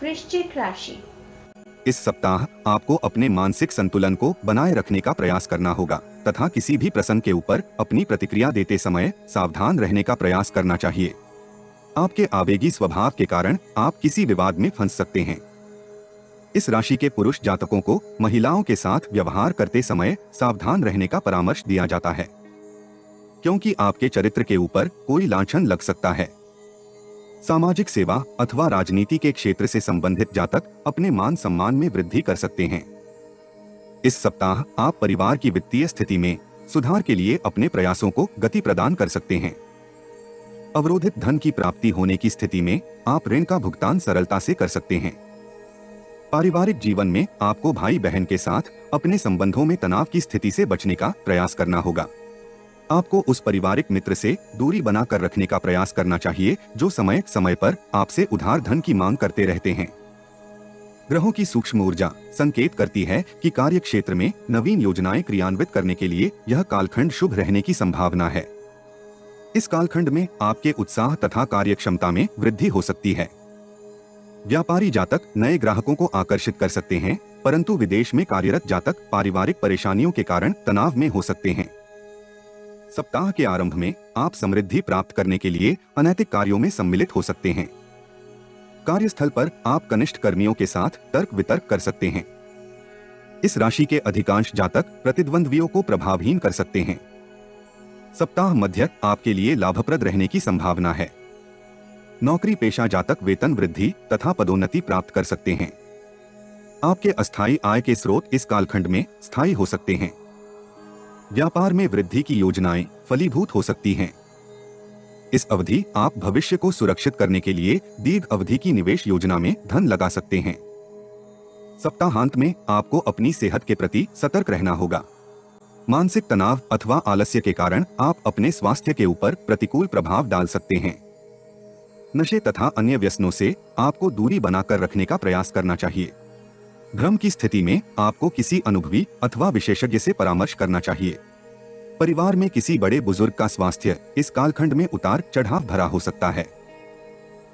वृश्चिक राशि। इस सप्ताह आपको अपने मानसिक संतुलन को बनाए रखने का प्रयास करना होगा तथा किसी भी प्रसंग के ऊपर अपनी प्रतिक्रिया देते समय सावधान रहने का प्रयास करना चाहिए। आपके आवेगी स्वभाव के कारण आप किसी विवाद में फंस सकते हैं। इस राशि के पुरुष जातकों को महिलाओं के साथ व्यवहार करते समय सावधान रहने का परामर्श दिया जाता है, क्योंकि आपके चरित्र के ऊपर कोई लांछन लग सकता है। सामाजिक सेवा अथवा राजनीति के क्षेत्र से संबंधित जातक अपने मान सम्मान में वृद्धि कर सकते हैं। इस सप्ताह आप परिवार की वित्तीय स्थिति में सुधार के लिए अपने प्रयासों को गति प्रदान कर सकते हैं। अवरोधित धन की प्राप्ति होने की स्थिति में आप ऋण का भुगतान सरलता से कर सकते हैं। पारिवारिक जीवन में आपको भाई बहन के साथ अपने संबंधों में तनाव की स्थिति से बचने का प्रयास करना होगा। आपको उस पारिवारिक मित्र से दूरी बनाकर रखने का प्रयास करना चाहिए जो समय समय पर आपसे उधार धन की मांग करते रहते हैं। ग्रहों की सूक्ष्म ऊर्जा संकेत करती है कि कार्य क्षेत्र में नवीन योजनाएं क्रियान्वित करने के लिए यह कालखंड शुभ रहने की संभावना है। इस कालखंड में आपके उत्साह तथा कार्यक्षमता में वृद्धि हो सकती है। व्यापारी जातक नए ग्राहकों को आकर्षित कर सकते हैं, परंतु विदेश में कार्यरत जातक पारिवारिक परेशानियों के कारण तनाव में हो सकते हैं। सप्ताह के आरंभ में आप समृद्धि प्राप्त करने के लिए अनैतिक कार्यों में सम्मिलित हो सकते हैं। कार्यस्थल पर आप कनिष्ठ कर्मियों के साथ तर्क वितर्क कर सकते हैं। इस राशि के अधिकांश जातक प्रतिद्वंद्वियों को प्रभावहीन कर सकते हैं। सप्ताह मध्य आपके लिए लाभप्रद रहने की संभावना है। नौकरी पेशा जातक वेतन वृद्धि तथा पदोन्नति प्राप्त कर सकते हैं। आपके अस्थायी आय के स्रोत इस कालखंड में स्थायी हो सकते हैं। व्यापार में वृद्धि की योजनाएं फलीभूत हो सकती हैं। इस अवधि आप भविष्य को सुरक्षित करने के लिए दीर्घ अवधि की निवेश योजना में धन लगा सकते हैं। सप्ताहांत में आपको अपनी सेहत के प्रति सतर्क रहना होगा। मानसिक तनाव अथवा आलस्य के कारण आप अपने स्वास्थ्य के ऊपर प्रतिकूल प्रभाव डाल सकते हैं। नशे तथा अन्य व्यसनों से आपको दूरी बनाकर रखने का प्रयास करना चाहिए। भ्रम की स्थिति में आपको किसी अनुभवी अथवा विशेषज्ञ से परामर्श करना चाहिए। परिवार में किसी बड़े बुजुर्ग का स्वास्थ्य इस कालखंड में उतार चढ़ाव भरा हो सकता है।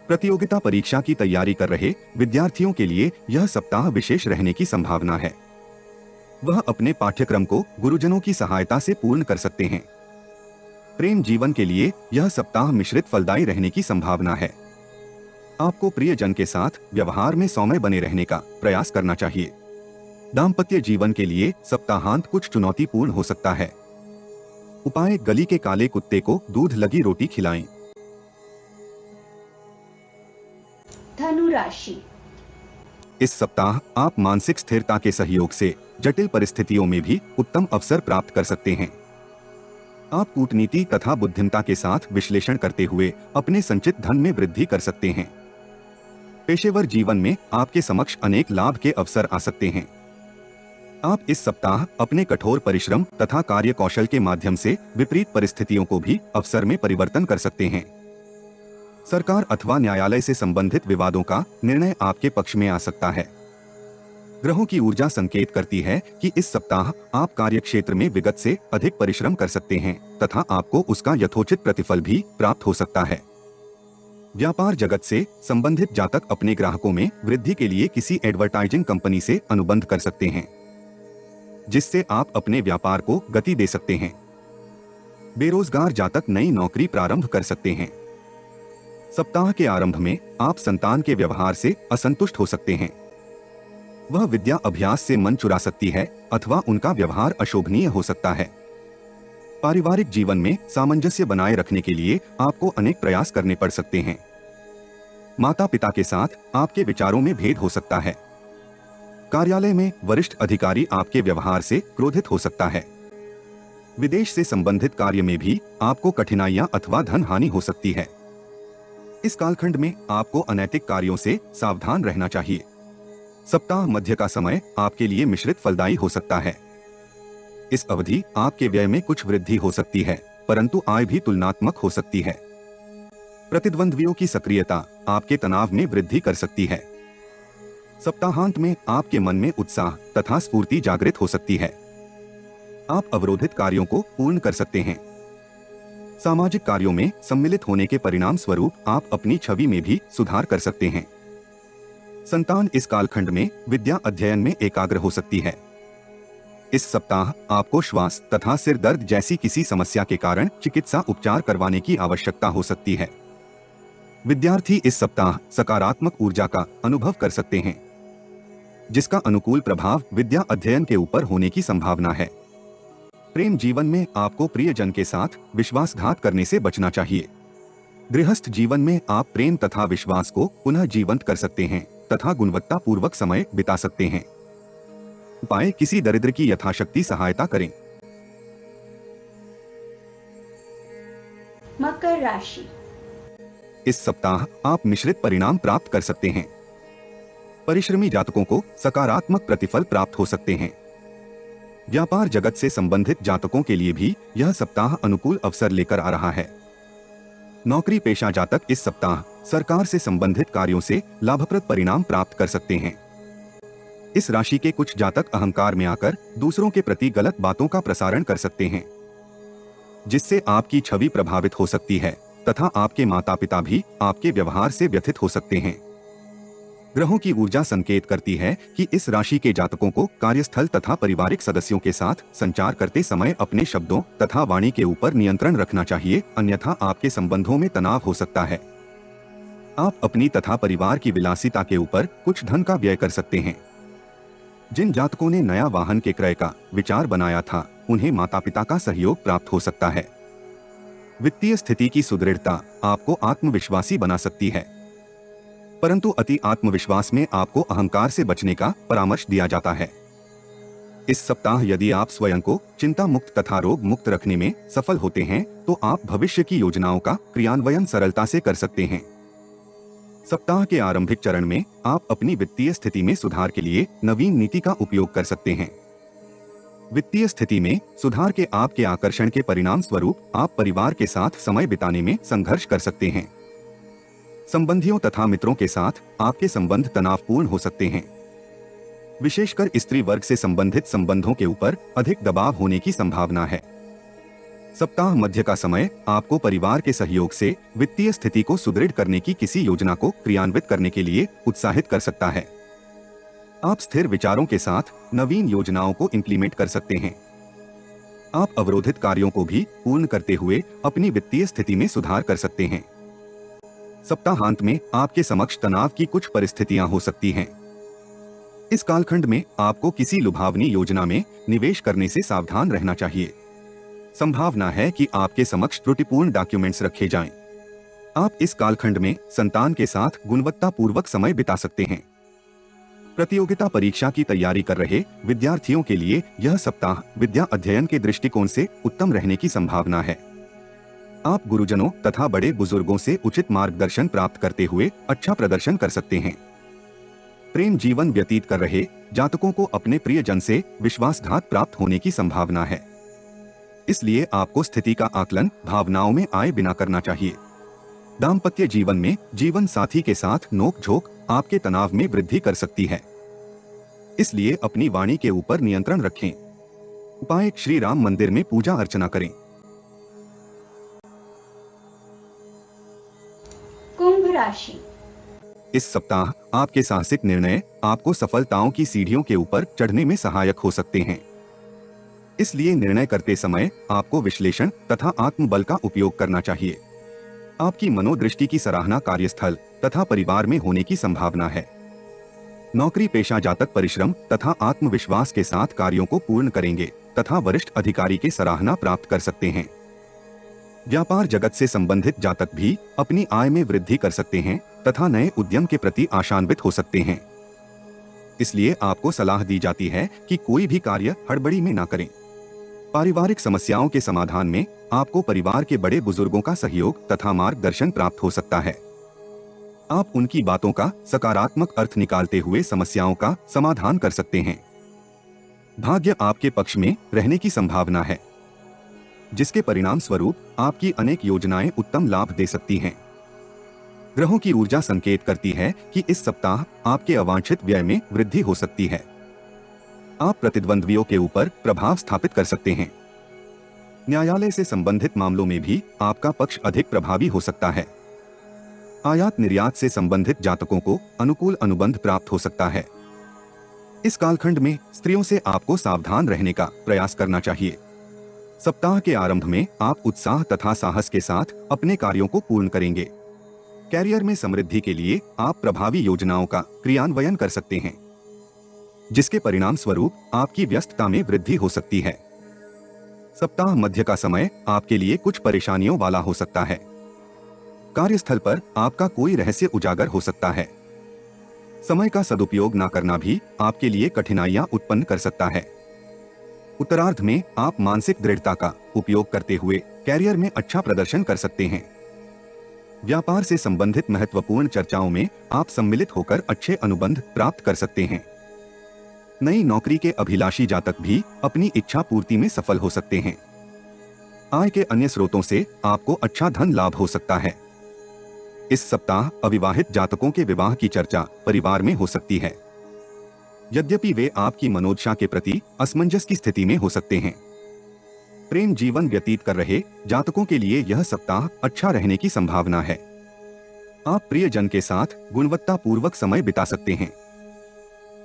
प्रतियोगिता परीक्षा की तैयारी कर रहे विद्यार्थियों के लिए यह सप्ताह विशेष रहने की संभावना है। वह अपने पाठ्यक्रम को गुरुजनों की सहायता से पूर्ण कर सकते हैं। प्रेम जीवन के लिए यह सप्ताह मिश्रित फलदायी रहने की संभावना है। आपको प्रियजन के साथ व्यवहार में सौम्य बने रहने का प्रयास करना चाहिए। दाम्पत्य जीवन के लिए सप्ताहांत कुछ चुनौतीपूर्ण हो सकता है। उपाय: गली के काले कुत्ते को दूध लगी रोटी खिलाएं। धनु राशि। इस सप्ताह आप मानसिक स्थिरता के सहयोग से जटिल परिस्थितियों में भी उत्तम अवसर प्राप्त कर सकते हैं। आप कूटनीति तथा बुद्धिमत्ता के साथ विश्लेषण करते हुए अपने संचित धन में वृद्धि कर सकते हैं। पेशेवर जीवन में आपके समक्ष अनेक लाभ के अवसर आ सकते हैं। आप इस सप्ताह अपने कठोर परिश्रम तथा कार्य कौशल के माध्यम से विपरीत परिस्थितियों को भी अवसर में परिवर्तन कर सकते हैं। सरकार अथवा न्यायालय से संबंधित विवादों का निर्णय आपके पक्ष में आ सकता है। ग्रहों की ऊर्जा संकेत करती है कि इस सप्ताह आप कार्यक्षेत्र में विगत से अधिक परिश्रम कर सकते हैं तथा आपको उसका यथोचित प्रतिफल भी प्राप्त हो सकता है। व्यापार जगत से संबंधित जातक अपने ग्राहकों में वृद्धि के लिए किसी एडवर्टाइजिंग कंपनी से अनुबंध कर सकते हैं, जिससे आप अपने व्यापार को गति दे सकते हैं। बेरोजगार जातक नई नौकरी प्रारंभ कर सकते हैं। सप्ताह के आरंभ में आप संतान के व्यवहार से असंतुष्ट हो सकते हैं। वह विद्या अभ्यास से मन चुरा सकती है अथवा उनका व्यवहार अशोभनीय हो सकता है। पारिवारिक जीवन में सामंजस्य बनाए रखने के लिए आपको अनेक प्रयास करने पड़ सकते हैं। माता पिता के साथ आपके विचारों में भेद हो सकता है। कार्यालय में वरिष्ठ अधिकारी आपके व्यवहार से क्रोधित हो सकता है। विदेश से संबंधित कार्य में भी आपको कठिनाइयां अथवा धन हानि हो सकती है। इस कालखंड में आपको अनैतिक कार्यों से सावधान रहना चाहिए। सप्ताह मध्य का समय आपके लिए मिश्रित फलदायी हो सकता है। इस अवधि आपके व्यय में कुछ वृद्धि हो सकती है, परंतु आय भी तुलनात्मक हो सकती है। प्रतिद्वंद्वियों की सक्रियता आपके तनाव में वृद्धि कर सकती है। सप्ताहांत में आपके मन में उत्साह तथा स्फूर्ति जागृत हो सकती है। आप अवरोधित कार्यों को पूर्ण कर सकते हैं। सामाजिक कार्यों में सम्मिलित होने के परिणाम स्वरूप आप अपनी छवि में भी सुधार कर सकते हैं। संतान इस कालखंड में विद्या अध्ययन में एकाग्र हो सकती है। इस सप्ताह आपको श्वास तथा सिर दर्द जैसी किसी समस्या के कारण चिकित्सा उपचार करवाने की आवश्यकता हो सकती है। विद्यार्थी इस सप्ताह सकारात्मक ऊर्जा का अनुभव कर सकते हैं, जिसका अनुकूल प्रभाव विद्या अध्ययन के ऊपर होने की संभावना है। प्रेम जीवन में आपको प्रियजन के साथ विश्वासघात करने से बचना चाहिए। गृहस्थ जीवन में आप प्रेम तथा विश्वास को पुनः जीवंत कर सकते हैं तथा गुणवत्तापूर्वक समय बिता सकते हैं। उपाय: किसी दरिद्र की यथाशक्ति सहायता करें। मकर राशि। इस सप्ताह आप मिश्रित परिणाम प्राप्त कर सकते हैं। परिश्रमी जातकों को सकारात्मक प्रतिफल प्राप्त हो सकते हैं। व्यापार जगत से संबंधित जातकों के लिए भी यह सप्ताह अनुकूल अवसर लेकर आ रहा है। नौकरी पेशा जातक इस सप्ताह सरकार से संबंधित कार्यों से लाभप्रद परिणाम प्राप्त कर सकते हैं। इस राशि के कुछ जातक अहंकार में आकर दूसरों के प्रति गलत बातों का प्रसारण कर सकते हैं, जिससे आपकी छवि प्रभावित हो सकती है तथा आपके माता पिता भी आपके व्यवहार से व्यथित हो सकते हैं। ग्रहों की ऊर्जा संकेत करती है कि इस राशि के जातकों को कार्यस्थल तथा पारिवारिक सदस्यों के साथ संचार करते समय अपने शब्दों तथा वाणी के ऊपर नियंत्रण रखना चाहिए, अन्यथा आपके संबंधों में तनाव हो सकता है। आप अपनी तथा परिवार की विलासिता के ऊपर कुछ धन का व्यय कर सकते हैं। जिन जातकों ने नया वाहन के क्रय का विचार बनाया था, उन्हें माता पिता का सहयोग प्राप्त हो सकता है। वित्तीय स्थिति की सुदृढ़ता आपको आत्मविश्वासी बना सकती है, परंतु अति आत्मविश्वास में आपको अहंकार से बचने का परामर्श दिया जाता है। इस सप्ताह यदि आप स्वयं को चिंता मुक्त तथा रोग मुक्त रखने में सफल होते हैं, तो आप भविष्य की योजनाओं का क्रियान्वयन सरलता से कर सकते हैं। सप्ताह के आरंभिक चरण में आप अपनी वित्तीय स्थिति में सुधार के लिए नवीन नीति का उपयोग कर सकते हैं। वित्तीय स्थिति में सुधार के आपके आकर्षण के परिणाम स्वरूप आप परिवार के साथ समय बिताने में संघर्ष कर सकते हैं। संबंधियों तथा मित्रों के साथ आपके संबंध तनावपूर्ण हो सकते हैं। विशेषकर स्त्री वर्ग से संबंधित संबंधों के ऊपर अधिक दबाव होने की संभावना है। सप्ताह मध्य का समय आपको परिवार के सहयोग से वित्तीय स्थिति को सुदृढ़ करने की किसी योजना को क्रियान्वित करने के लिए उत्साहित कर सकता है। आप स्थिर विचारों के साथ नवीन योजनाओं को इम्प्लीमेंट कर सकते हैं। आप अवरोधित कार्यों को भी पूर्ण करते हुए अपनी वित्तीय स्थिति में सुधार कर सकते हैं। सप्ताहांत में आपके समक्ष तनाव की कुछ परिस्थितियां हो सकती हैं। इस कालखंड में आपको किसी लुभावनी योजना में निवेश करने से सावधान रहना चाहिए। संभावना है कि आपके समक्ष त्रुटिपूर्ण डॉक्यूमेंट्स रखे जाएं। आप इस कालखंड में संतान के साथ गुणवत्तापूर्वक समय बिता सकते हैं। प्रतियोगिता परीक्षा की तैयारी कर रहे विद्यार्थियों के लिए यह सप्ताह विद्या अध्ययन के दृष्टिकोण से उत्तम रहने की संभावना है। आप गुरुजनों तथा बड़े बुजुर्गों से उचित मार्गदर्शन प्राप्त करते हुए अच्छा प्रदर्शन कर सकते हैं। प्रेम जीवन व्यतीत कर रहे जातकों को अपने प्रियजन से विश्वासघात प्राप्त होने की संभावना है, इसलिए आपको स्थिति का आकलन भावनाओं में आए बिना करना चाहिए। दाम्पत्य जीवन में जीवन साथी के साथ नोक-झोंक आपके तनाव में वृद्धि कर सकती है, इसलिए अपनी वाणी के ऊपर नियंत्रण रखें। उपाय: श्री राम मंदिर में पूजा अर्चना करें। कुंभ राशि। इस सप्ताह आपके साहसिक निर्णय आपको सफलताओं की सीढ़ियों के ऊपर चढ़ने में सहायक हो सकते हैं, इसलिए निर्णय करते समय आपको विश्लेषण तथा आत्मबल का उपयोग करना चाहिए। आपकी मनोदृष्टि की सराहना कार्यस्थल तथा परिवार में होने की संभावना है। नौकरी पेशा जातक परिश्रम तथा आत्मविश्वास के साथ कार्यों को पूर्ण करेंगे तथा वरिष्ठ अधिकारी की सराहना प्राप्त कर सकते हैं। व्यापार जगत से संबंधित जातक भी अपनी आय में वृद्धि कर सकते हैं तथा नए उद्यम के प्रति आशान्वित हो सकते हैं, इसलिए आपको सलाह दी जाती है कि कोई भी कार्य हड़बड़ी में ना करें। पारिवारिक समस्याओं के समाधान में आपको परिवार के बड़े बुजुर्गों का सहयोग तथा मार्गदर्शन प्राप्त हो सकता है। आप उनकी बातों का सकारात्मक अर्थ निकालते हुए समस्याओं का समाधान कर सकते हैं। भाग्य आपके पक्ष में रहने की संभावना है, जिसके परिणाम स्वरूप आपकी अनेक योजनाएं उत्तम लाभ दे सकती हैं। ग्रहों की ऊर्जा संकेत करती है कि इस सप्ताह आपके अवांछित व्यय में वृद्धि हो सकती है। आप प्रतिद्वंद्वियों के ऊपर प्रभाव स्थापित कर सकते हैं। न्यायालय से संबंधित मामलों में भी आपका पक्ष अधिक प्रभावी हो सकता है। आयात निर्यात से संबंधित जातकों को अनुकूल अनुबंध प्राप्त हो सकता है। इस कालखंड में स्त्रियों से आपको सावधान रहने का प्रयास करना चाहिए। सप्ताह के आरंभ में आप उत्साह तथा साहस के साथ अपने कार्यों को पूर्ण करेंगे। कैरियर में समृद्धि के लिए आप प्रभावी योजनाओं का क्रियान्वयन कर सकते हैं, जिसके परिणाम स्वरूप आपकी व्यस्तता में वृद्धि हो सकती है। सप्ताह मध्य का समय आपके लिए कुछ परेशानियों वाला हो सकता है। कार्यस्थल पर आपका कोई रहस्य उजागर हो सकता है। समय का सदुपयोग न करना भी आपके लिए कठिनाइयां उत्पन्न कर सकता है। उत्तरार्ध में आप मानसिक दृढ़ता का उपयोग करते हुए कैरियर में अच्छा प्रदर्शन कर सकते हैं। व्यापार से संबंधित महत्वपूर्ण चर्चाओं में आप सम्मिलित होकर अच्छे अनुबंध प्राप्त कर सकते हैं। नई नौकरी के अभिलाषी जातक भी अपनी इच्छा पूर्ति में सफल हो सकते हैं। आय के अन्य स्रोतों से आपको अच्छा धन लाभ हो सकता है। इस सप्ताह अविवाहित जातकों के विवाह की चर्चा परिवार में हो सकती है, यद्यपि वे आपकी मनोदशा के प्रति असमंजस की स्थिति में हो सकते हैं। प्रेम जीवन व्यतीत कर रहे जातकों के लिए यह सप्ताह अच्छा रहने की संभावना है। आप प्रियजन के साथ गुणवत्तापूर्वक समय बिता सकते हैं।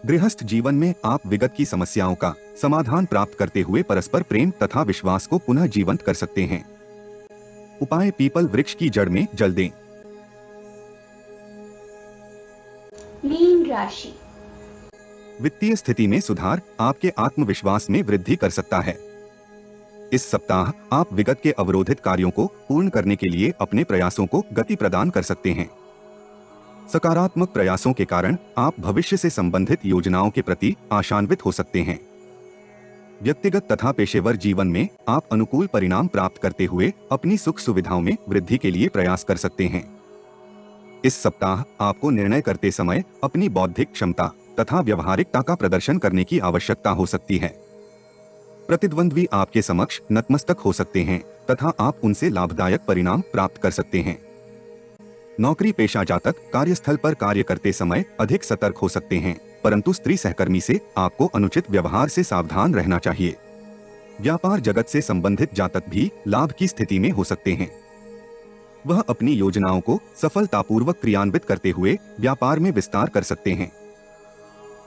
गृहस्थ जीवन में आप विगत की समस्याओं का समाधान प्राप्त करते हुए परस्पर प्रेम तथा विश्वास को पुनः जीवंत कर सकते हैं। उपाय पीपल वृक्ष की जड़ में जल दें। मीन राशि। वित्तीय स्थिति में सुधार आपके आत्मविश्वास में वृद्धि कर सकता है। इस सप्ताह आप विगत के अवरोधित कार्यों को पूर्ण करने के लिए अपने प्रयासों को गति प्रदान कर सकते हैं। सकारात्मक प्रयासों के कारण आप भविष्य से संबंधित योजनाओं के प्रति आशान्वित हो सकते हैं। व्यक्तिगत तथा पेशेवर जीवन में आप अनुकूल परिणाम प्राप्त करते हुए अपनी सुख सुविधाओं में वृद्धि के लिए प्रयास कर सकते हैं। इस सप्ताह आपको निर्णय करते समय अपनी बौद्धिक क्षमता तथा व्यवहारिकता का प्रदर्शन करने की आवश्यकता हो सकती है। प्रतिद्वंद्वी आपके समक्ष नतमस्तक हो सकते हैं तथा आप उनसे लाभदायक परिणाम प्राप्त कर सकते हैं। नौकरी पेशा जातक कार्यस्थल पर कार्य करते समय अधिक सतर्क हो सकते हैं, परंतु स्त्री सहकर्मी से आपको अनुचित व्यवहार से सावधान रहना चाहिए। व्यापार जगत से संबंधित जातक भी लाभ की स्थिति में हो सकते हैं। वह अपनी योजनाओं को सफलतापूर्वक क्रियान्वित करते हुए व्यापार में विस्तार कर सकते हैं।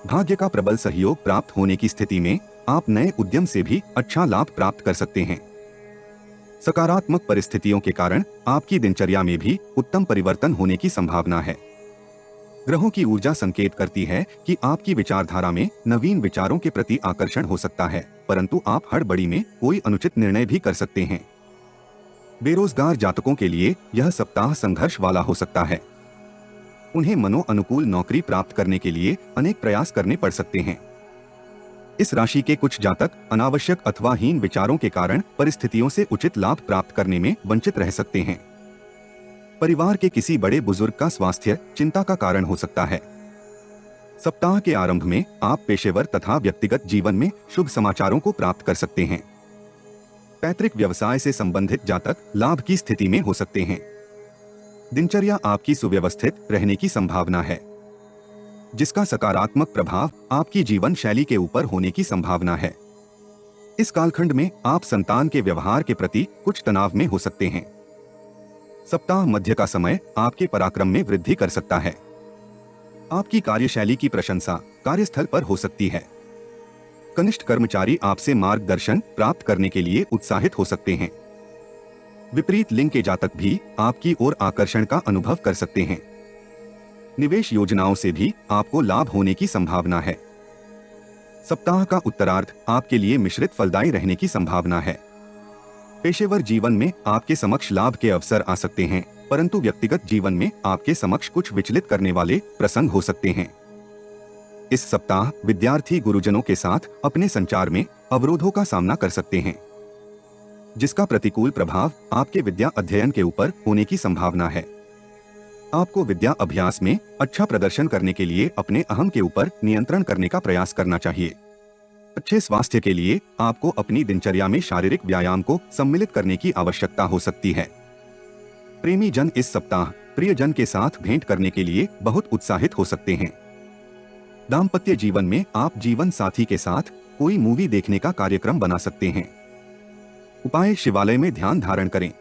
भाग्य का प्रबल सहयोग प्राप्त होने की स्थिति में आप नए उद्यम से भी अच्छा लाभ प्राप्त कर सकते हैं। सकारात्मक परिस्थितियों के कारण आपकी दिनचर्या में भी उत्तम परिवर्तन होने की संभावना है। ग्रहों की ऊर्जा संकेत करती है कि आपकी विचारधारा में नवीन विचारों के प्रति आकर्षण हो सकता है, परंतु आप हड़बड़ी में कोई अनुचित निर्णय भी कर सकते हैं। बेरोजगार जातकों के लिए यह सप्ताह संघर्ष वाला हो सकता है। उन्हें मनो अनुकूल नौकरी प्राप्त करने के लिए अनेक प्रयास करने पड़ सकते हैं। इस राशि के कुछ जातक अनावश्यक अथवा हीन विचारों के कारण परिस्थितियों से उचित लाभ प्राप्त करने में वंचित रह सकते हैं। परिवार के किसी बड़े बुजुर्ग का स्वास्थ्य चिंता का कारण हो सकता है। सप्ताह के आरंभ में आप पेशेवर तथा व्यक्तिगत जीवन में शुभ समाचारों को प्राप्त कर सकते हैं। पैतृक व्यवसाय से संबंधित जातक लाभ की स्थिति में हो सकते हैं। दिनचर्या आपकी सुव्यवस्थित रहने की संभावना है, जिसका सकारात्मक प्रभाव आपकी जीवन शैली के ऊपर होने की संभावना है। इस कालखंड में आप संतान के व्यवहार के प्रति कुछ तनाव में हो सकते हैं। सप्ताह मध्य का समय आपके पराक्रम में वृद्धि कर सकता है। आपकी कार्यशैली की प्रशंसा कार्यस्थल पर हो सकती है। कनिष्ठ कर्मचारी आपसे मार्गदर्शन प्राप्त करने के लिए उत्साहित हो सकते हैं। विपरीत लिंग के जातक भी आपकी ओर आकर्षण का अनुभव कर सकते हैं। निवेश योजनाओं से भी आपको लाभ होने की संभावना है। सप्ताह का उत्तरार्ध आपके लिए मिश्रित फलदायी रहने की संभावना है। पेशेवर जीवन में आपके समक्ष लाभ के अवसर आ सकते हैं, परंतु व्यक्तिगत जीवन में आपके समक्ष कुछ विचलित करने वाले प्रसंग हो सकते हैं। इस सप्ताह विद्यार्थी गुरुजनों के साथ अपने संचार में अवरोधों का सामना कर सकते हैं, जिसका प्रतिकूल प्रभाव आपके विद्या अध्ययन के ऊपर होने की संभावना है। आपको विद्या अभ्यास में अच्छा प्रदर्शन करने के लिए अपने अहम के ऊपर नियंत्रण करने का प्रयास करना चाहिए। अच्छे स्वास्थ्य के लिए आपको अपनी दिनचर्या में शारीरिक व्यायाम को सम्मिलित करने की आवश्यकता हो सकती है। प्रेमी जन इस सप्ताह प्रियजन के साथ भेंट करने के लिए बहुत उत्साहित हो सकते हैं। दाम्पत्य जीवन में आप जीवन साथी के साथ कोई मूवी देखने का कार्यक्रम बना सकते हैं। उपाय शिवालय में ध्यान धारण करें।